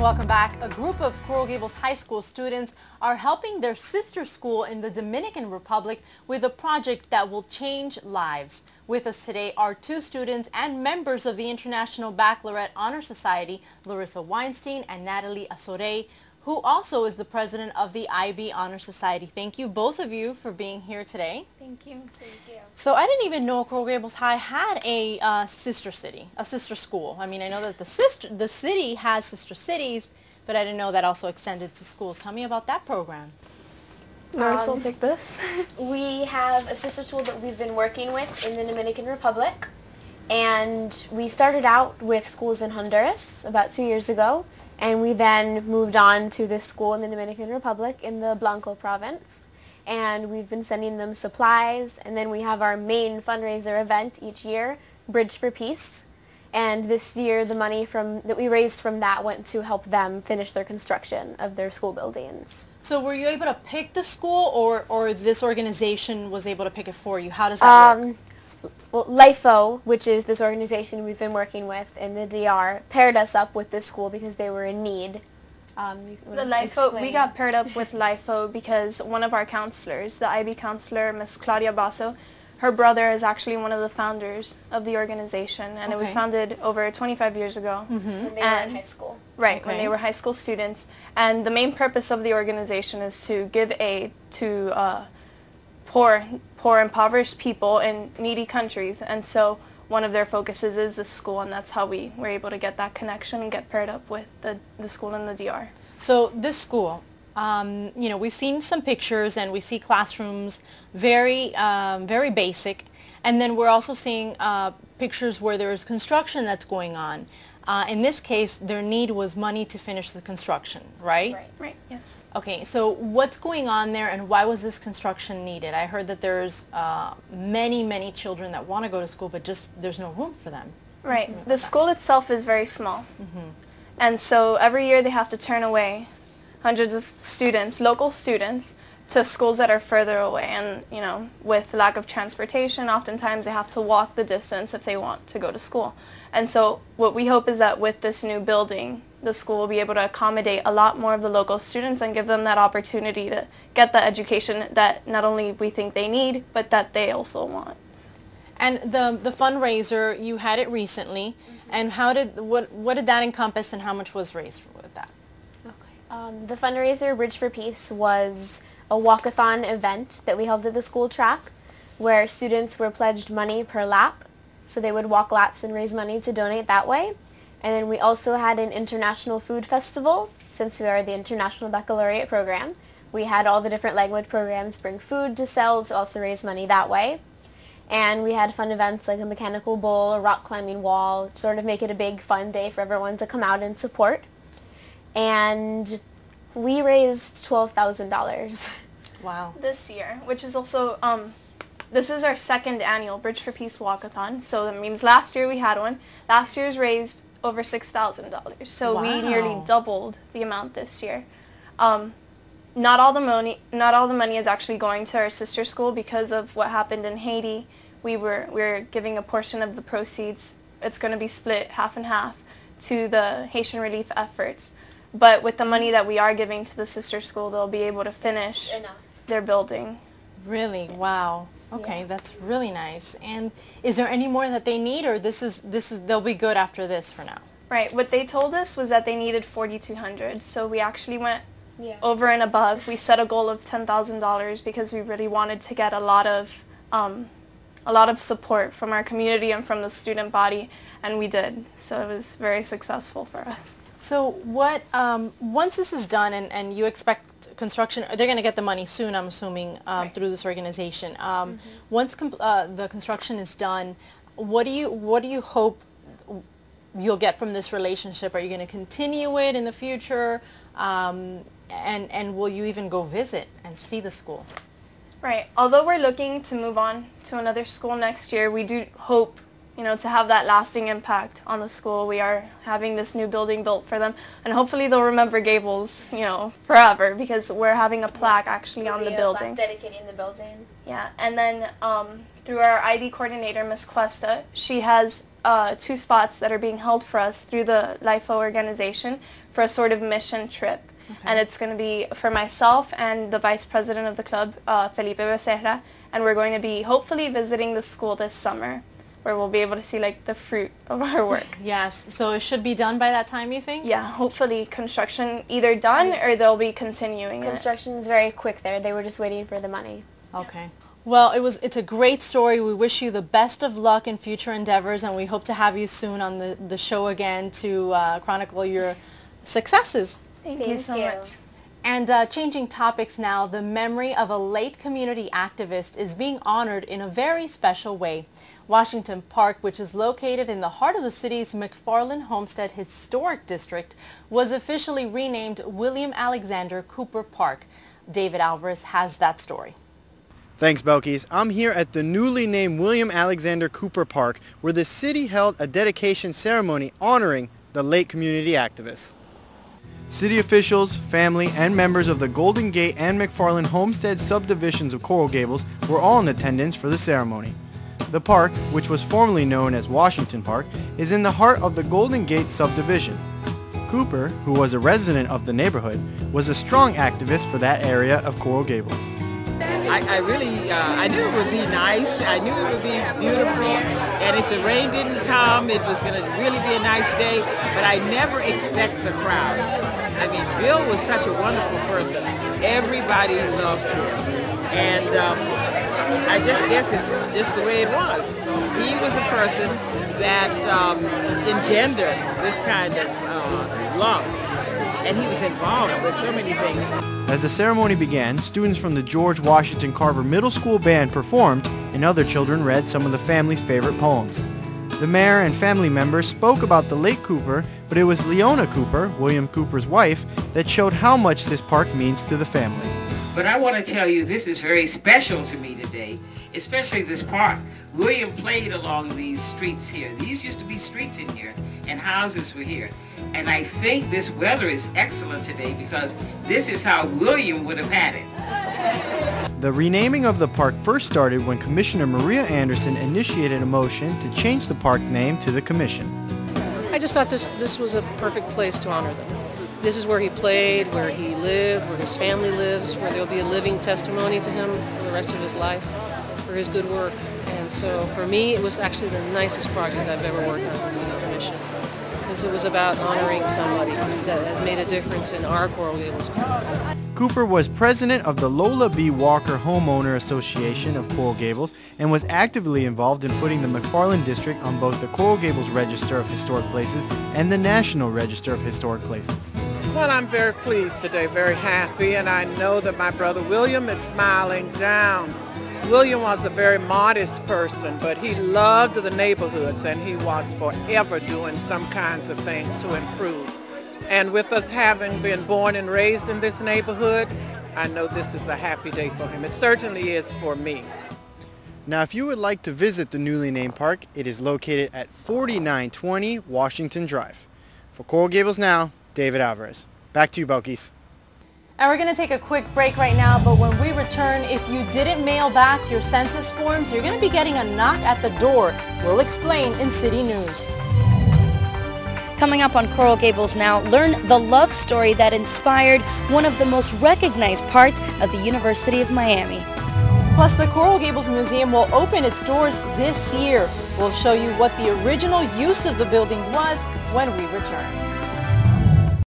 welcome back. A group of Coral Gables High School students are helping their sister school in the Dominican Republic with a project that will change lives. With us today are two students and members of the International Baccalaureate Honor Society, Larissa Weinstein and Natalie Azorey, who also is the president of the IB Honor Society. Thank you, both of you, for being here today. Thank you. Thank you. So I didn't even know Coral Gables High had a sister city, a sister school. I mean, I know that the city has sister cities, but I didn't know that also extended to schools. Tell me about that program. Larissa will take this. We have a sister school that we've been working with in the Dominican Republic, and we started out with schools in Honduras about 2 years ago, and we then moved on to this school in the Dominican Republic in the Blanco province, and we've been sending them supplies, and then we have our main fundraiser event each year, Bridge for Peace, and this year the money that we raised from that went to help them finish their construction of their school buildings. So were you able to pick the school, or this organization was able to pick it for you? How does that work? Well, LIFO, which is this organization we've been working with in the DR, paired us up with this school because they were in need. The LIFO, we got paired up with LIFO because one of our counselors, the IB counselor, Miss Claudia Basso, her brother is actually one of the founders of the organization, and it was founded over 25 years ago. When they were in high school. Right, when they were high school students. And the main purpose of the organization is to give aid to poor, impoverished people in needy countries. And so one of their focuses is the school, and that's how we were able to get that connection and get paired up with the school in the DR. So this school, you know, we've seen some pictures and we see classrooms very, very basic. And then we're also seeing pictures where there's construction that's going on. In this case, their need was money to finish the construction, right? Right, yes. Okay, so what's going on there, and why was this construction needed? I heard that there's many children that want to go to school, but just there's no room for them. Right. The school itself is very small. And so every year they have to turn away hundreds of students, local students, to schools that are further away. And, you know, with lack of transportation, oftentimes they have to walk the distance if they want to go to school. And so what we hope is that with this new building, the school will be able to accommodate a lot more of the local students and give them that opportunity to get the education that not only we think they need, but that they also want. And the fundraiser, you had it recently, and what did that encompass, and how much was raised with that? The fundraiser, Bridge for Peace, was a walkathon event that we held at the school track where students were pledged money per lap. So they would walk laps and raise money to donate that way. And then we also had an international food festival. Since we are the International Baccalaureate program, we had all the different language programs bring food to sell to also raise money that way. And we had fun events like a mechanical bull, a rock climbing wall, sort of make it a big fun day for everyone to come out and support. And we raised $12,000. Wow. This year, which is also, this is our second annual Bridge for Peace Walkathon. So that means last year we had one. Last year's raised over $6,000. So we nearly doubled the amount this year. Not all the money is actually going to our sister school because of what happened in Haiti. We're giving a portion of the proceeds. It's going to be split half and half to the Haitian relief efforts. But with the money that we are giving to the sister school, they'll be able to finish their building. Really? Wow. Okay, that's really nice. And is there any more that they need, or they'll be good after this for now? Right. What they told us was that they needed $4,200. So we actually went over and above. We set a goal of $10,000 because we really wanted to get a lot of support from our community and from the student body, and we did. So it was very successful for us. So what, once this is done and you expect construction, they're going to get the money soon, I'm assuming, through this organization. Once the construction is done, what do you hope you'll get from this relationship? Are you going to continue it in the future? And will you even go visit and see the school? Right. Although we're looking to move on to another school next year, we do hope, you know, to have that lasting impact on the school. We are having this new building built for them, and hopefully they'll remember Gables, you know, forever, because we're having a plaque actually on the building. Dedicating the building. Yeah, and then through our IB coordinator, Miss Cuesta, she has 2 spots that are being held for us through the LIFO organization for a sort of mission trip. Okay. And it's going to be for myself and the vice president of the club, Felipe Becerra, and we're going to be hopefully visiting the school this summer, where we'll be able to see like the fruit of our work. Yes, so it should be done by that time, you think? Yeah, hopefully construction either done or they'll be continuing Construction is very quick there. They were just waiting for the money. Okay. Well, it's a great story. We wish you the best of luck in future endeavors, and we hope to have you soon on the show again to chronicle your successes. Thank you so much. And changing topics now, the memory of a late community activist is being honored in a very special way. Washington Park, which is located in the heart of the city's McFarland Homestead Historic District, was officially renamed William Alexander Cooper Park. David Alvarez has that story. Thanks, Belkys. I'm here at the newly named William Alexander Cooper Park, where the city held a dedication ceremony honoring the late community activist. City officials, family, and members of the Golden Gate and McFarland Homestead subdivisions of Coral Gables were all in attendance for the ceremony. The park, which was formerly known as Washington Park, is in the heart of the Golden Gate subdivision. Cooper, who was a resident of the neighborhood, was a strong activist for that area of Coral Gables. I knew it would be nice. I knew it would be beautiful. And if the rain didn't come, it was going to really be a nice day. But I never expect the crowd. I mean, Bill was such a wonderful person. Everybody loved him. And I just guess it's just the way it was. He was a person that engendered this kind of love. And he was involved with so many things. As the ceremony began, students from the George Washington Carver Middle School Band performed, and other children read some of the family's favorite poems. The mayor and family members spoke about the late Cooper, but it was Leona Cooper, William Cooper's wife, that showed how much this park means to the family. But I want to tell you, this is very special to me today, especially this park. William played along these streets here. These used to be streets in here, and houses were here. And I think this weather is excellent today because this is how William would have had it. The renaming of the park first started when Commissioner Maria Anderson initiated a motion to change the park's name to the Commission. I just thought this was a perfect place to honor them. This is where he played, where he lived, where his family lives, where there'll be a living testimony to him for the rest of his life for his good work. And so for me, it was actually the nicest project I've ever worked on in the City Commission. Because it was about honoring somebody that has made a difference in our Coral Gables community. Cooper was president of the Lola B. Walker Homeowner Association of Coral Gables and was actively involved in putting the McFarland District on both the Coral Gables Register of Historic Places and the National Register of Historic Places. Well, I'm very pleased today, very happy, and I know that my brother William is smiling down. William was a very modest person, but he loved the neighborhoods and he was forever doing some kinds of things to improve. And with us having been born and raised in this neighborhood, I know this is a happy day for him. It certainly is for me. Now, if you would like to visit the newly named park, it is located at 4920 Washington Drive. For Coral Gables Now, David Alvarez. Back to you, Belkys. And we're going to take a quick break right now, but when we return, if you didn't mail back your census forms, you're going to be getting a knock at the door. We'll explain in City News. Coming up on Coral Gables Now, learn the love story that inspired one of the most recognized parts of the University of Miami. Plus, the Coral Gables Museum will open its doors this year. We'll show you what the original use of the building was when we return.